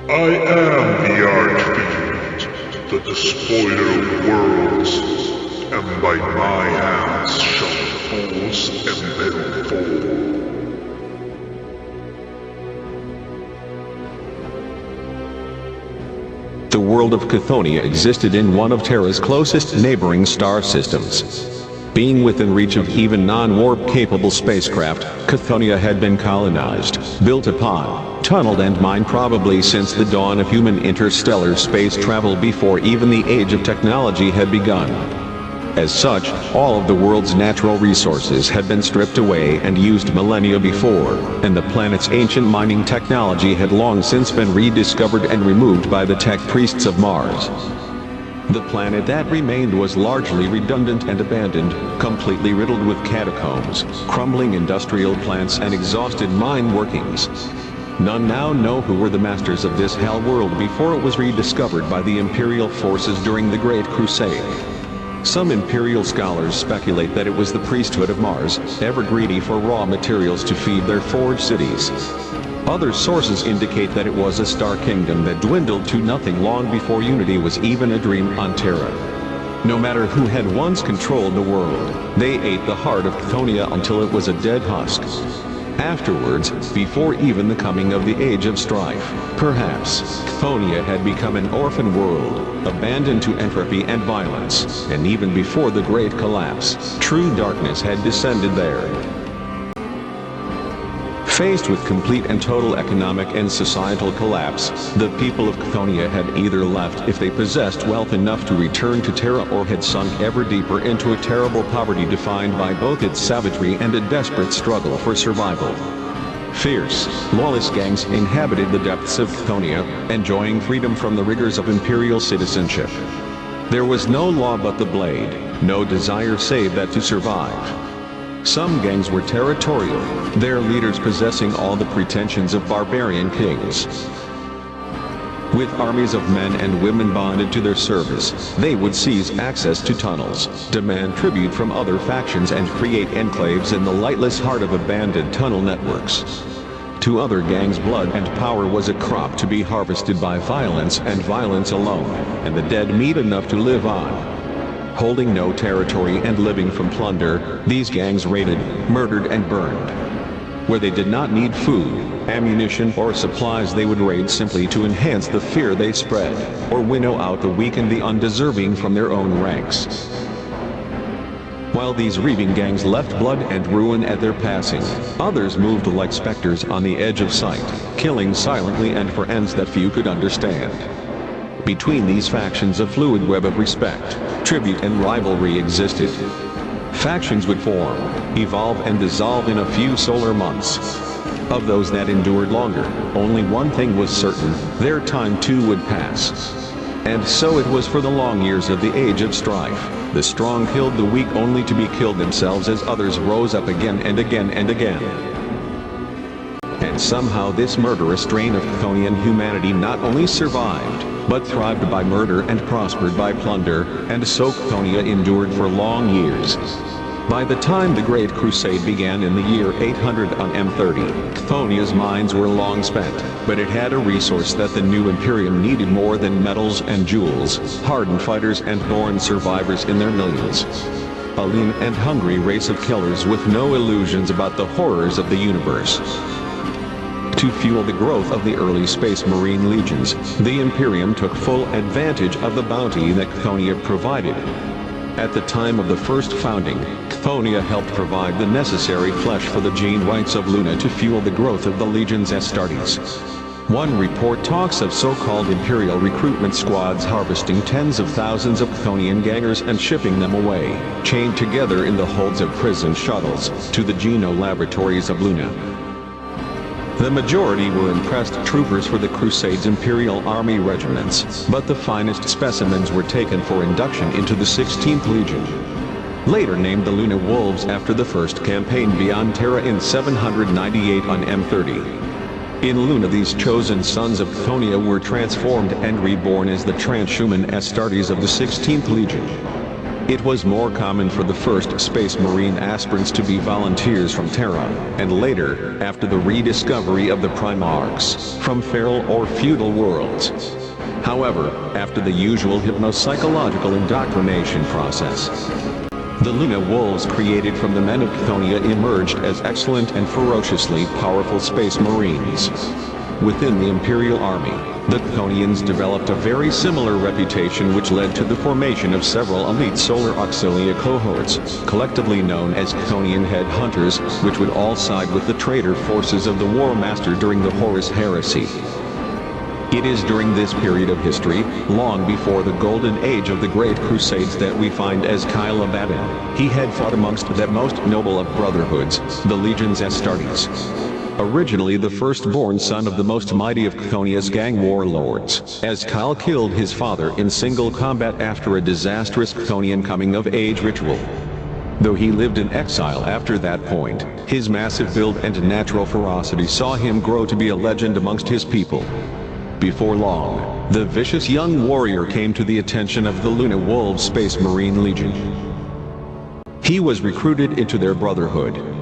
I am the Archfiend, the Despoiler of worlds, and by my hands shall the fools and men fall. The world of Chthoniya existed in one of Terra's closest neighboring star systems. Being within reach of even non-warp-capable spacecraft, Chthoniya had been colonized, built upon, tunneled and mined probably since the dawn of human interstellar space travel before even the age of technology had begun. As such, all of the world's natural resources had been stripped away and used millennia before, and the planet's ancient mining technology had long since been rediscovered and removed by the tech priests of Mars. The planet that remained was largely redundant and abandoned, completely riddled with catacombs, crumbling industrial plants and exhausted mine workings. None now know who were the masters of this hell world before it was rediscovered by the Imperial forces during the Great Crusade. Some Imperial scholars speculate that it was the priesthood of Mars, ever greedy for raw materials to feed their forged cities. Other sources indicate that it was a star kingdom that dwindled to nothing long before unity was even a dream on Terra. No matter who had once controlled the world, they ate the heart of Chthoniya until it was a dead husk. Afterwards, before even the coming of the Age of Strife, perhaps, Chthoniya had become an orphan world, abandoned to entropy and violence, and even before the Great Collapse, true darkness had descended there. Faced with complete and total economic and societal collapse, the people of Chthoniya had either left if they possessed wealth enough to return to Terra or had sunk ever deeper into a terrible poverty defined by both its savagery and a desperate struggle for survival. Fierce, lawless gangs inhabited the depths of Chthoniya, enjoying freedom from the rigors of imperial citizenship. There was no law but the blade, no desire save that to survive. Some gangs were territorial, their leaders possessing all the pretensions of barbarian kings. With armies of men and women bonded to their service, they would seize access to tunnels, demand tribute from other factions and create enclaves in the lightless heart of abandoned tunnel networks. To other gangs, blood and power was a crop to be harvested by violence and violence alone, and the dead meat enough to live on. Holding no territory and living from plunder, these gangs raided, murdered and burned. Where they did not need food, ammunition or supplies, they would raid simply to enhance the fear they spread, or winnow out the weak and the undeserving from their own ranks. While these reaving gangs left blood and ruin at their passing, others moved like specters on the edge of sight, killing silently and for ends that few could understand. Between these factions a fluid web of respect, tribute and rivalry existed. Factions would form, evolve and dissolve in a few solar months. Of those that endured longer, only one thing was certain: their time too would pass. And so it was for the long years of the Age of Strife. The strong killed the weak only to be killed themselves as others rose up again and again and again. And somehow this murderous strain of Chthonian humanity not only survived, but thrived by murder and prospered by plunder, and so Chthoniya endured for long years. By the time the Great Crusade began in the year 800 on M30, Chthoniya's mines were long spent, but it had a resource that the new Imperium needed more than metals and jewels: hardened fighters and born survivors in their millions. A lean and hungry race of killers with no illusions about the horrors of the universe. To fuel the growth of the early Space Marine legions, the Imperium took full advantage of the bounty that Chthoniya provided. At the time of the first founding, Chthoniya helped provide the necessary flesh for the gene rights of Luna to fuel the growth of the legions Astartes. One report talks of so-called Imperial recruitment squads harvesting tens of thousands of Chthonian gangers and shipping them away, chained together in the holds of prison shuttles, to the Geno laboratories of Luna. The majority were impressed troopers for the Crusade's Imperial Army regiments, but the finest specimens were taken for induction into the 16th Legion. Later named the Luna Wolves after the first campaign beyond Terra in 798 on M30. In Luna, these chosen sons of Chthoniya were transformed and reborn as the transhuman Astartes of the 16th Legion. It was more common for the first Space Marine aspirants to be volunteers from Terra, and later, after the rediscovery of the Primarchs, from feral or feudal worlds. However, after the usual hypno-psychological indoctrination process, the Luna Wolves created from the men of Chthoniya emerged as excellent and ferociously powerful Space Marines. Within the Imperial Army, the Chthonians developed a very similar reputation, which led to the formation of several elite Solar Auxilia cohorts, collectively known as Chthonian Headhunters, which would all side with the traitor forces of the War Master during the Horus Heresy. It is during this period of history, long before the Golden Age of the Great Crusades, that we find Kyle Abaddon. He had fought amongst that most noble of brotherhoods, the Legions Astartes. Originally the firstborn son of the most mighty of Chthonia's gang warlords, Kyle killed his father in single combat after a disastrous Chthonian coming-of-age ritual. Though he lived in exile after that point, his massive build and natural ferocity saw him grow to be a legend amongst his people. Before long, the vicious young warrior came to the attention of the Luna Wolves Space Marine Legion. He was recruited into their brotherhood.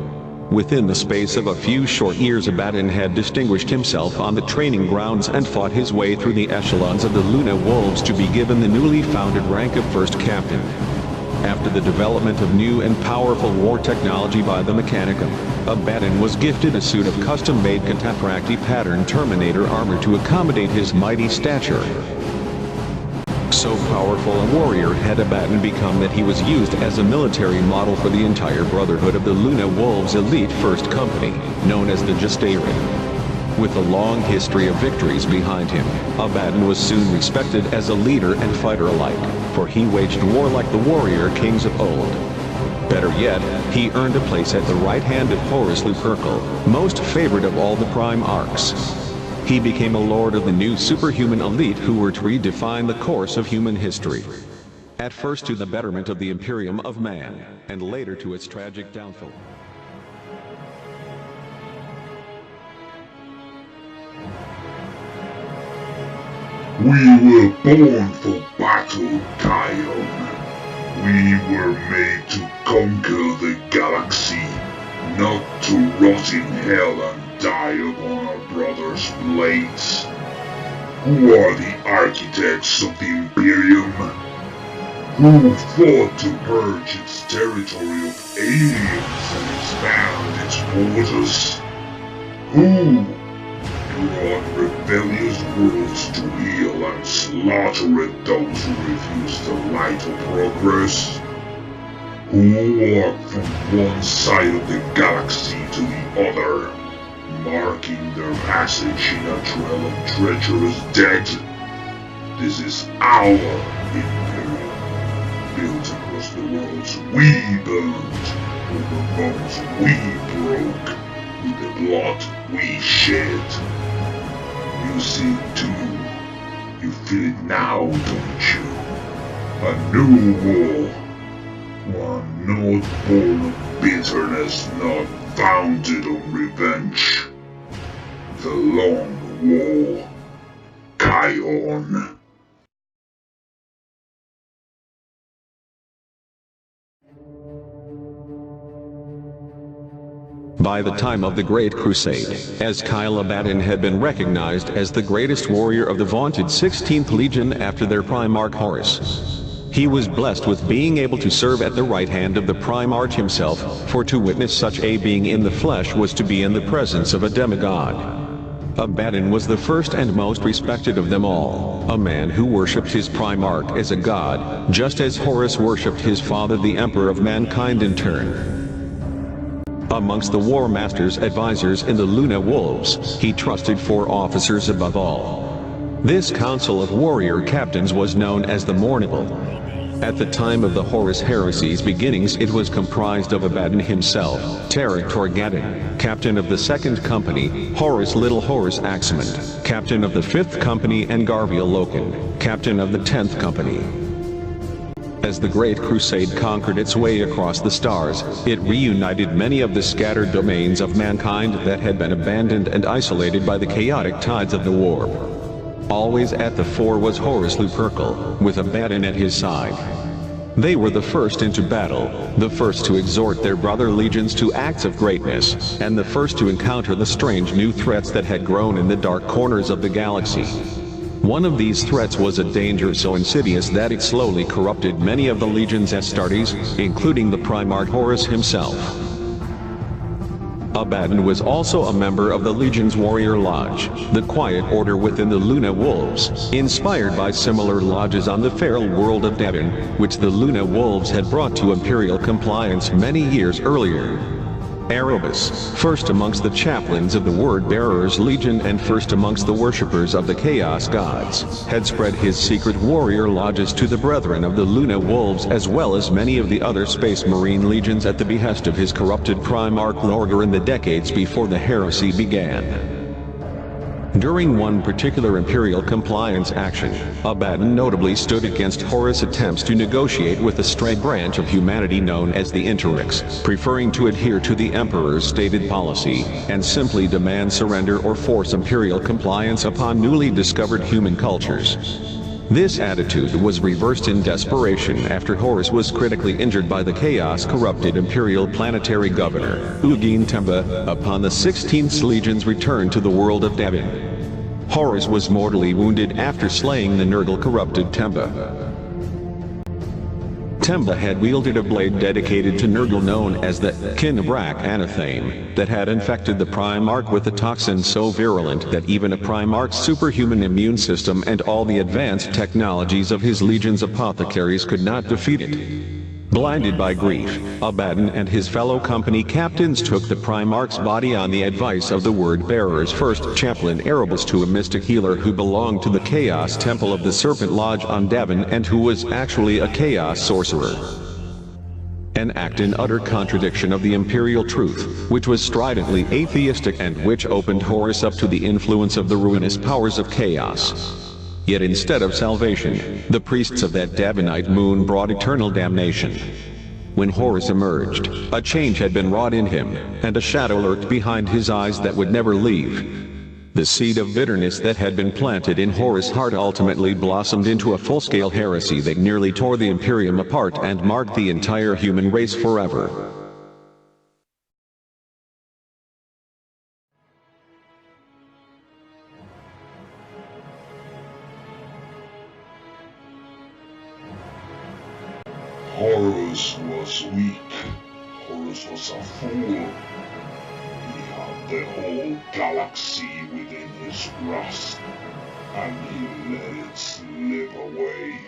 Within the space of a few short years, Abaddon had distinguished himself on the training grounds and fought his way through the echelons of the Luna Wolves to be given the newly founded rank of First Captain. After the development of new and powerful war technology by the Mechanicum, Abaddon was gifted a suit of custom-made Cataphracti pattern Terminator armor to accommodate his mighty stature. So powerful a warrior had Abaddon become that he was used as a military model for the entire brotherhood of the Luna Wolves elite First Company, known as the Justaerin. With a long history of victories behind him, Abaddon was soon respected as a leader and fighter alike, for he waged war like the warrior kings of old. Better yet, he earned a place at the right hand of Horus Lupercal, most favored of all the Primarchs. He became a lord of the new superhuman elite who were to redefine the course of human history. At first to the betterment of the Imperium of Man, and later to its tragic downfall. We were born for battle, Kion. We were made to conquer the galaxy, not to rot in hell and die upon our brothers' blades. Who are the architects of the Imperium? Who fought to purge its territory of aliens and expand its borders? Who brought rebellious worlds to heel and slaughtered those who refused the light of progress? Who walked from one side of the galaxy to the other, marking their passage in a trail of treacherous dead? This is our Imperium, built across the worlds we burned, over bones we broke, with the blood we shed. You see it too. You feel it now, don't you? A new war. One not born of bitterness, not founded on revenge. The Long War. Kion. By the time of the Great Crusade, Kyle Abaddon had been recognized as the greatest warrior of the vaunted 16th Legion after their Primarch Horus. He was blessed with being able to serve at the right hand of the Primarch himself, for to witness such a being in the flesh was to be in the presence of a demigod. Abaddon was the first and most respected of them all, a man who worshipped his Primarch as a god, just as Horus worshipped his father the Emperor of mankind in turn. Amongst the War Master's advisors in the Luna Wolves, he trusted 4 officers above all. This council of warrior captains was known as the Mournable. At the time of the Horus Heresy's beginnings, it was comprised of Abaddon himself, Terra Torgadon, captain of the 2nd Company, Horus Little Horus Aximand, captain of the 5th Company, and Garvia Loken, captain of the 10th Company. As the Great Crusade conquered its way across the stars, it reunited many of the scattered domains of mankind that had been abandoned and isolated by the chaotic tides of the war. Always at the fore was Horus Lupercal, with Abaddon at his side. They were the first into battle, the first to exhort their brother legions to acts of greatness, and the first to encounter the strange new threats that had grown in the dark corners of the galaxy. One of these threats was a danger so insidious that it slowly corrupted many of the Legion's Astartes, including the Primarch Horus himself. Abaddon was also a member of the Legion's Warrior Lodge, the quiet order within the Luna Wolves, inspired by similar lodges on the feral world of Devon, which the Luna Wolves had brought to Imperial compliance many years earlier. Erebus, first amongst the chaplains of the Word-Bearers Legion and first amongst the worshippers of the Chaos Gods, had spread his secret warrior lodges to the brethren of the Luna Wolves as well as many of the other Space Marine legions at the behest of his corrupted Primarch Lorgar in the decades before the heresy began. During one particular Imperial compliance action, Abaddon notably stood against Horus' attempts to negotiate with a stray branch of humanity known as the Interix, preferring to adhere to the Emperor's stated policy, and simply demand surrender or force Imperial compliance upon newly discovered human cultures. This attitude was reversed in desperation after Horus was critically injured by the chaos-corrupted Imperial planetary governor, Ugin Temba, upon the 16th Legion's return to the world of Devon. Horus was mortally wounded after slaying the Nurgle-corrupted Temba. Temba had wielded a blade dedicated to Nurgle known as the Kinabrak Anathame, that had infected the Primarch with a toxin so virulent that even a Primarch's superhuman immune system and all the advanced technologies of his legion's apothecaries could not defeat it. Blinded by grief, Abaddon and his fellow company captains took the Primarch's body on the advice of the Word-Bearer's first chaplain Erebus to a mystic healer who belonged to the Chaos Temple of the Serpent Lodge on Devon and who was actually a Chaos sorcerer. An act in utter contradiction of the Imperial truth, which was stridently atheistic and which opened Horus up to the influence of the ruinous powers of chaos. Yet instead of salvation, the priests of that Devonite moon brought eternal damnation. When Horus emerged, a change had been wrought in him, and a shadow lurked behind his eyes that would never leave. The seed of bitterness that had been planted in Horus' heart ultimately blossomed into a full-scale heresy that nearly tore the Imperium apart and marked the entire human race forever. Horus was weak. Horus was a fool. He had the whole galaxy within his grasp, and he let it slip away.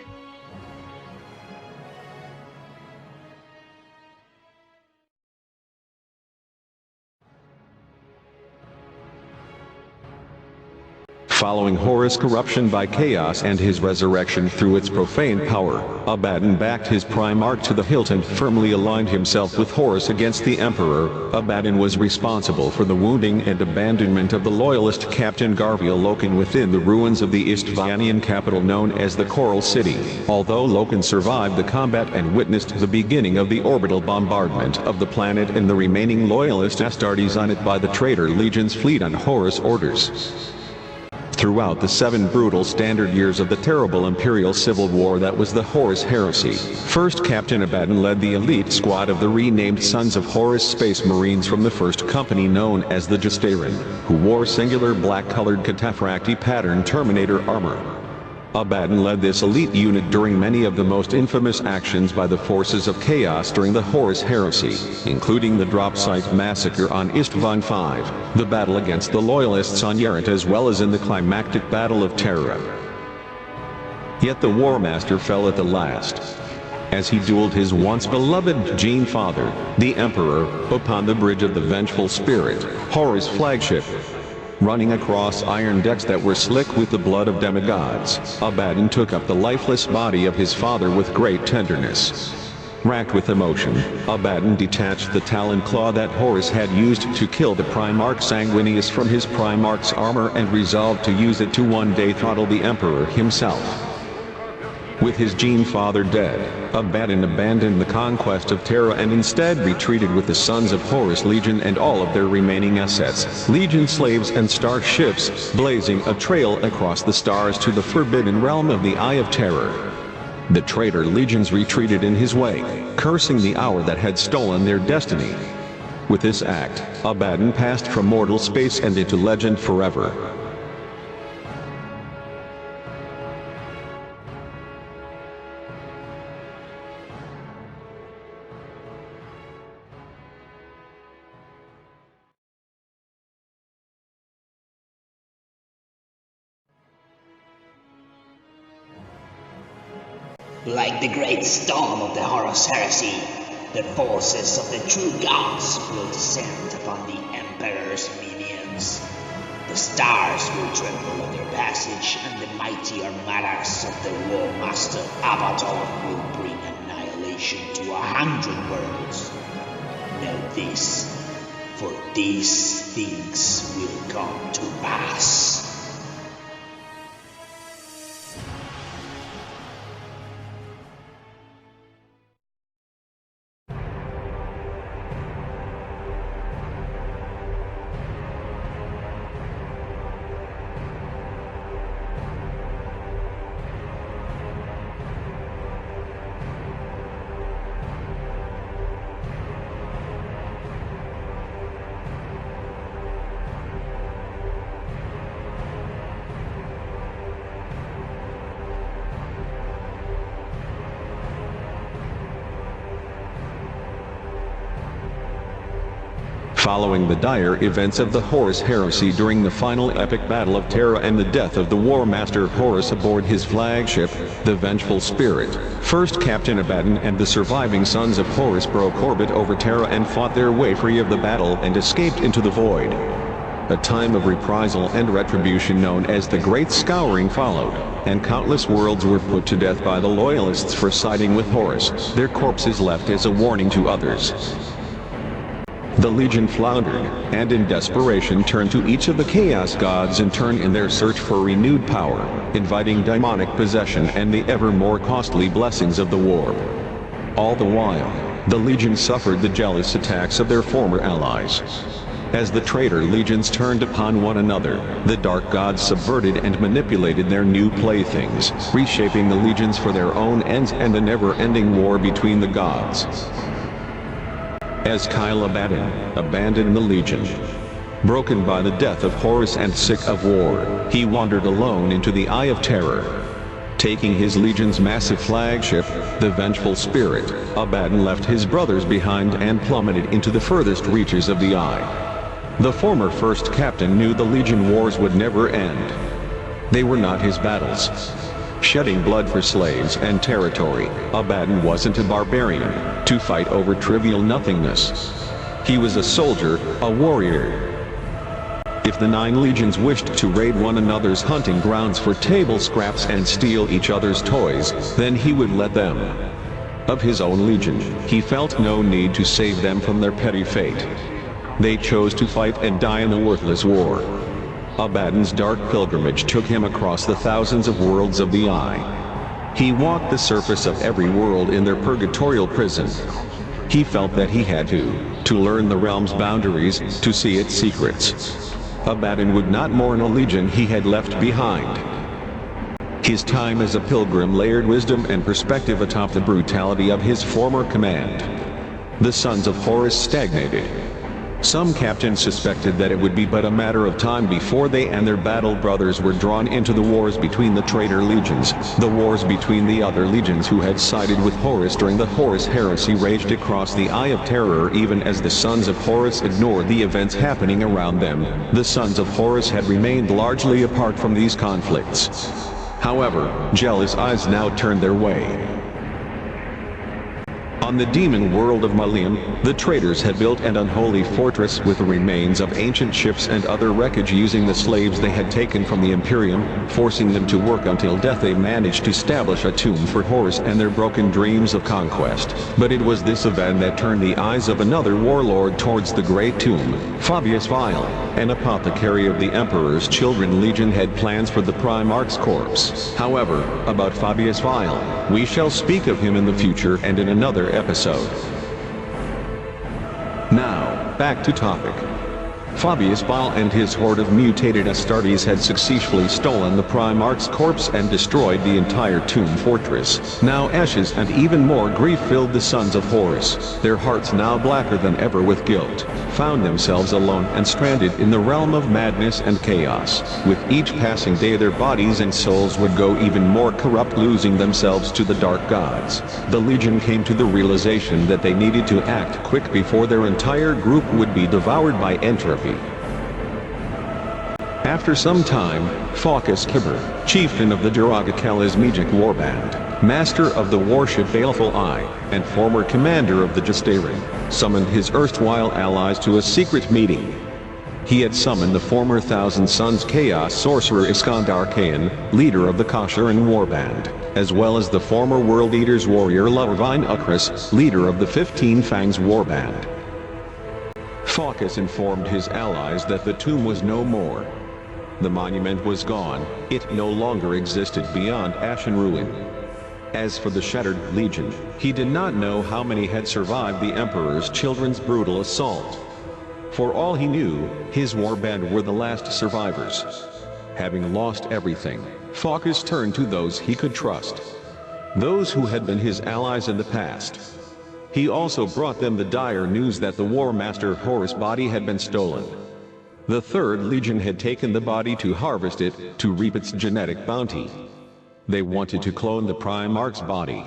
Following Horus' corruption by chaos and his resurrection through its profane power, Abaddon backed his Primarch to the hilt and firmly aligned himself with Horus against the Emperor. Abaddon was responsible for the wounding and abandonment of the loyalist Captain Garviel Loken within the ruins of the Istvanian capital known as the Coral City. Although Loken survived the combat and witnessed the beginning of the orbital bombardment of the planet and the remaining loyalist Astartes on it by the traitor Legion's fleet on Horus' orders. Throughout the 7 brutal standard years of the terrible Imperial Civil War that was the Horus Heresy, First Captain Abaddon led the elite squad of the renamed Sons of Horus Space Marines from the first company known as the Justarin, who wore singular black-colored cataphracti-patterned Terminator armor. Abaddon led this elite unit during many of the most infamous actions by the forces of chaos during the Horus Heresy, including the drop site massacre on Istvan V, the battle against the Loyalists on Yarant as well as in the climactic Battle of Terra. Yet the War Master fell at the last, as he dueled his once beloved Gene Father, the Emperor, upon the bridge of the Vengeful Spirit, Horus' flagship. Running across iron decks that were slick with the blood of demigods, Abaddon took up the lifeless body of his father with great tenderness. Racked with emotion, Abaddon detached the talon claw that Horus had used to kill the Primarch Sanguinius from his Primarch's armor and resolved to use it to one day throttle the Emperor himself. With his Gene Father dead, Abaddon abandoned the conquest of Terra and instead retreated with the Sons of Horus Legion and all of their remaining assets, Legion slaves and star ships, blazing a trail across the stars to the forbidden realm of the Eye of Terror. The traitor legions retreated in his way, cursing the hour that had stolen their destiny. With this act, Abaddon passed from mortal space and into legend forever. Like the great storm of the Horus heresy, the forces of the true gods will descend upon the Emperor's minions. The stars will tremble at their passage, and the mighty armadas of the War Master Abaddon will bring annihilation to 100 worlds. Know this, for these things will come to pass. Following the dire events of the Horus heresy during the final epic battle of Terra and the death of the War Master Horus aboard his flagship, the Vengeful Spirit, first Captain Abaddon and the surviving sons of Horus broke orbit over Terra and fought their way free of the battle and escaped into the void. A time of reprisal and retribution known as the Great Scouring followed, and countless worlds were put to death by the Loyalists for siding with Horus, their corpses left as a warning to others. The Legion floundered, and in desperation turned to each of the Chaos Gods in turn in their search for renewed power, inviting demonic possession and the ever more costly blessings of the warp. All the while, the Legion suffered the jealous attacks of their former allies. As the traitor legions turned upon one another, the Dark Gods subverted and manipulated their new playthings, reshaping the legions for their own ends and a never-ending war between the gods. As Kyle Abaddon abandoned the Legion, broken by the death of Horus and sick of war, he wandered alone into the Eye of Terror. Taking his Legion's massive flagship, the Vengeful Spirit, Abaddon left his brothers behind and plummeted into the furthest reaches of the Eye. The former first captain knew the Legion wars would never end. They were not his battles. Shedding blood for slaves and territory, Abaddon wasn't a barbarian, to fight over trivial nothingness. He was a soldier, a warrior. If the 9 legions wished to raid one another's hunting grounds for table scraps and steal each other's toys, then he would let them. Of his own legion, he felt no need to save them from their petty fate. They chose to fight and die in the worthless war. Abaddon's dark pilgrimage took him across the thousands of worlds of the Eye. He walked the surface of every world in their purgatorial prison. He felt that he had to learn the realm's boundaries, to see its secrets. Abaddon would not mourn a legion he had left behind. His time as a pilgrim layered wisdom and perspective atop the brutality of his former command. The sons of Horus stagnated. Some captains suspected that it would be but a matter of time before they and their battle brothers were drawn into the wars between the traitor legions, the wars between the other legions who had sided with Horus during the Horus heresy raged across the Eye of Terror. Even as the sons of Horus ignored the events happening around them, the sons of Horus had remained largely apart from these conflicts. However, jealous eyes now turned their way. On the demon world of Malium, the traitors had built an unholy fortress with the remains of ancient ships and other wreckage. Using the slaves they had taken from the Imperium, forcing them to work until death, they managed to establish a tomb for Horus and their broken dreams of conquest. But it was this event that turned the eyes of another warlord towards the Great Tomb. Fabius Vile, an apothecary of the Emperor's Children Legion, had plans for the Primarch's corpse. However, about Fabius Vile, we shall speak of him in the future and in another episode. Now, back to topic. Fabius Baal and his horde of mutated Astartes had successfully stolen the Primarch's corpse and destroyed the entire tomb fortress. Now ashes and even more grief filled the sons of Horus. Their hearts, now blacker than ever with guilt, found themselves alone and stranded in the realm of madness and chaos. With each passing day their bodies and souls would go even more corrupt, losing themselves to the dark gods. The Legion came to the realization that they needed to act quick before their entire group would be devoured by entropy. After some time, Phocus Kibber, chieftain of the Duragakalazmijic warband, master of the warship Baleful Eye, and former commander of the Justarin, summoned his erstwhile allies to a secret meeting. He had summoned the former Thousand Sons Chaos Sorcerer Iskandar Khan, leader of the Kashuran warband, as well as the former World Eater's warrior Lurvine Ukris, leader of the 15 Fangs warband. Phocus informed his allies that the tomb was no more. The monument was gone, it no longer existed beyond ash and ruin. As for the Shattered Legion, he did not know how many had survived the Emperor's children's brutal assault. For all he knew, his warband were the last survivors. Having lost everything, Phocus turned to those he could trust. Those who had been his allies in the past. He also brought them the dire news that the War Master Horus' body had been stolen. The Third Legion had taken the body to harvest it, to reap its genetic bounty. They wanted to clone the Primarch's body.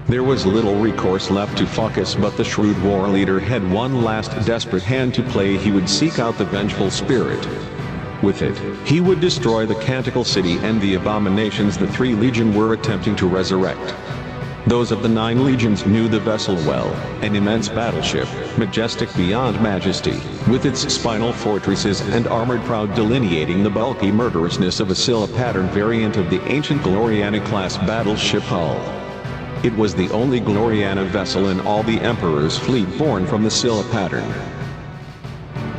There was little recourse left to Phocus, but the shrewd war leader had one last desperate hand to play. He would seek out the vengeful spirit. With it, he would destroy the Canticle City and the abominations the 3 Legion were attempting to resurrect. Those of the 9 legions knew the vessel well, an immense battleship, majestic beyond majesty, with its spinal fortresses and armored prow delineating the bulky murderousness of a Scylla pattern variant of the ancient Gloriana-class battleship hull. It was the only Gloriana vessel in all the Emperor's fleet born from the Scylla pattern.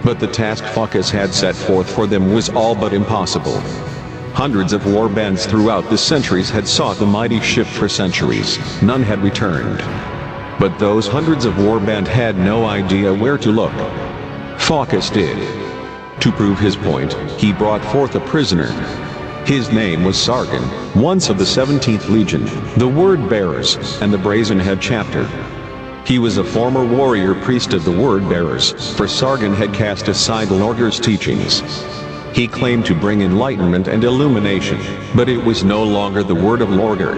But the task Phocus had set forth for them was all but impossible. Hundreds of warbands throughout the centuries had sought the mighty ship for centuries. None had returned. But those hundreds of warband had no idea where to look. Phocus did. To prove his point, he brought forth a prisoner. His name was Sargon, once of the 17th Legion, the Word-Bearers, and the Brazen-Head chapter. He was a former warrior priest of the Word-Bearers, for Sargon had cast aside Lorgar's teachings. He claimed to bring enlightenment and illumination, but it was no longer the word of Lorgar.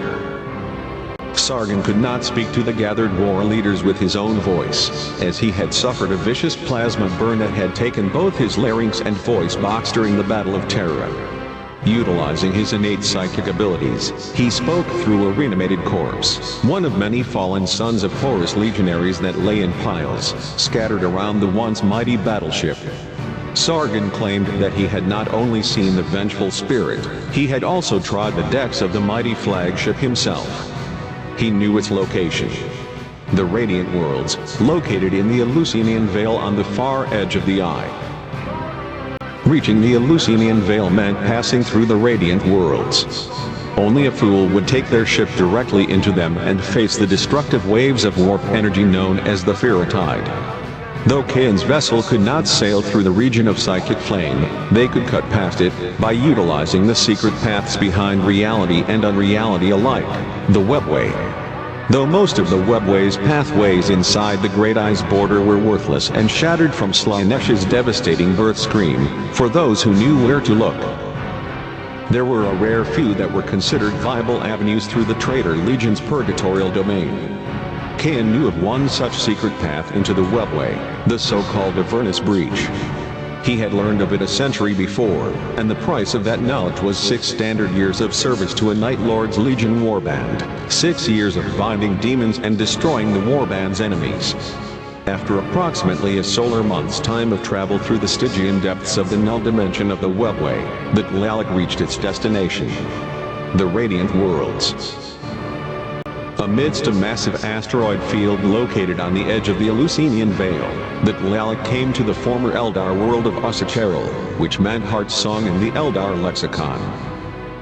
Sargon could not speak to the gathered war leaders with his own voice, as he had suffered a vicious plasma burn that had taken both his larynx and voice box during the Battle of Terra. Utilizing his innate psychic abilities, he spoke through a reanimated corpse, one of many fallen sons of Horus legionaries that lay in piles, scattered around the once mighty battleship. Sargon claimed that he had not only seen the vengeful spirit, he had also trod the decks of the mighty flagship himself. He knew its location. The Radiant Worlds, located in the Eleusinian Vale on the far edge of the Eye. Reaching the Eleusinian Vale meant passing through the Radiant Worlds. Only a fool would take their ship directly into them and face the destructive waves of warp energy known as the Ferrotide. Though Cain's vessel could not sail through the region of psychic flame, they could cut past it by utilizing the secret paths behind reality and unreality alike, the Webway. Though most of the Webway's pathways inside the Great Eye's border were worthless and shattered from Slaaneish's devastating birth scream, for those who knew where to look. There were a rare few that were considered viable avenues through the Traitor Legion's purgatorial domain. Cain knew of one such secret path into the Webway, the so-called Avernus Breach. He had learned of it a century before, and the price of that knowledge was 6 standard years of service to a Night Lord's Legion warband, 6 years of binding demons and destroying the warband's enemies. After approximately a solar month's time of travel through the Stygian depths of the null dimension of the Webway, the Tlaloc reached its destination, the Radiant Worlds. Amidst a massive asteroid field located on the edge of the Eleusinian Vale, the Tlaloc came to the former Eldar world of Osacheril, which meant Heart Song in the Eldar lexicon.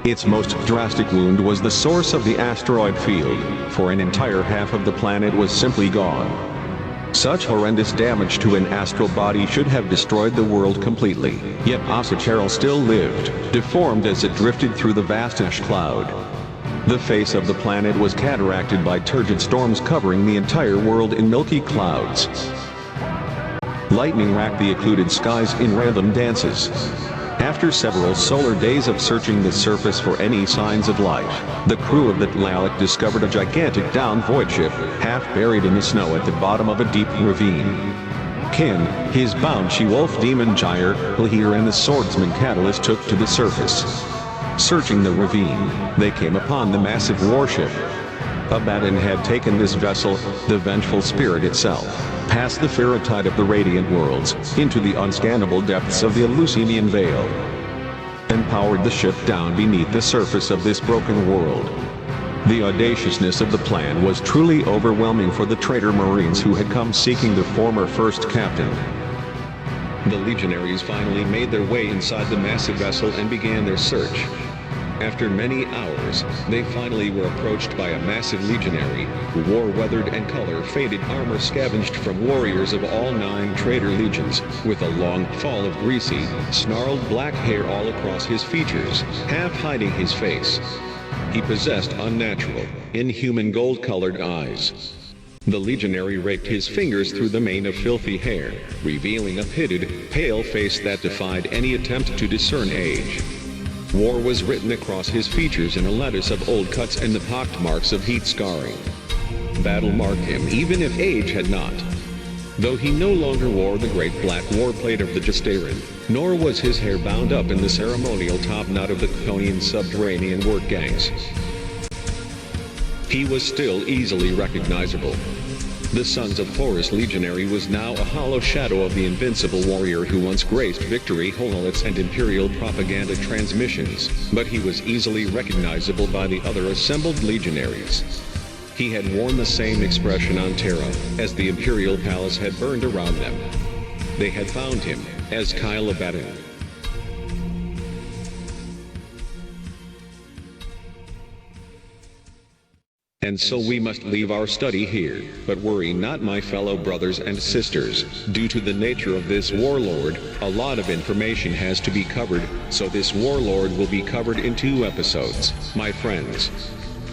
Its most drastic wound was the source of the asteroid field, for an entire half of the planet was simply gone. Such horrendous damage to an astral body should have destroyed the world completely, yet Asacherel still lived, deformed as it drifted through the vast ash cloud. The face of the planet was cataracted by turgid storms covering the entire world in milky clouds. Lightning racked the occluded skies in random dances. After several solar days of searching the surface for any signs of life, the crew of the Tlaloc discovered a gigantic down-void ship, half buried in the snow at the bottom of a deep ravine. Kin, his Banshee Wolf Demon Gyre, Lahir and the swordsman Catalyst took to the surface. Searching the ravine, they came upon the massive warship. Abaddon had taken this vessel, the vengeful spirit itself, past the ferrotide of the radiant worlds, into the unscannable depths of the Eleusinian Veil, and powered the ship down beneath the surface of this broken world. The audaciousness of the plan was truly overwhelming for the traitor Marines who had come seeking the former first captain. The legionaries finally made their way inside the massive vessel and began their search. After many hours, they finally were approached by a massive legionary, who wore weathered and color-faded armor scavenged from warriors of all 9 traitor legions, with a long fall of greasy, snarled black hair all across his features, half hiding his face. He possessed unnatural, inhuman gold-colored eyes. The legionary raked his fingers through the mane of filthy hair, revealing a pitted, pale face that defied any attempt to discern age. War was written across his features in a lettuce of old cuts and the pockmarks of heat scarring. Battle marked him even if age had not. Though he no longer wore the great black warplate of the Gestarin, nor was his hair bound up in the ceremonial top knot of the Chthonian subterranean work gangs. He was still easily recognizable. The Sons of Horus legionary was now a hollow shadow of the invincible warrior who once graced victory hololiths and imperial propaganda transmissions, but he was easily recognizable by the other assembled legionaries. He had worn the same expression on Terra, as the imperial palace had burned around them. They had found him, as Kyle Abaddon. And so we must leave our study here, but worry not, my fellow brothers and sisters. Due to the nature of this warlord, a lot of information has to be covered, so this warlord will be covered in 2 episodes, my friends.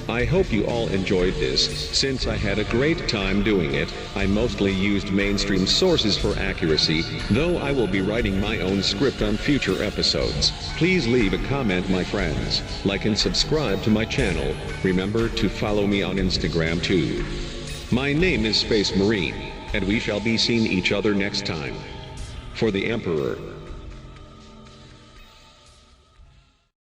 I hope you all enjoyed this. Since I had a great time doing it, I mostly used mainstream sources for accuracy, though I will be writing my own script on future episodes. Please leave a comment, my friends, like and subscribe to my channel. Remember to follow me on Instagram too. My name is Space Marine, and we shall be seeing each other next time. For the Emperor.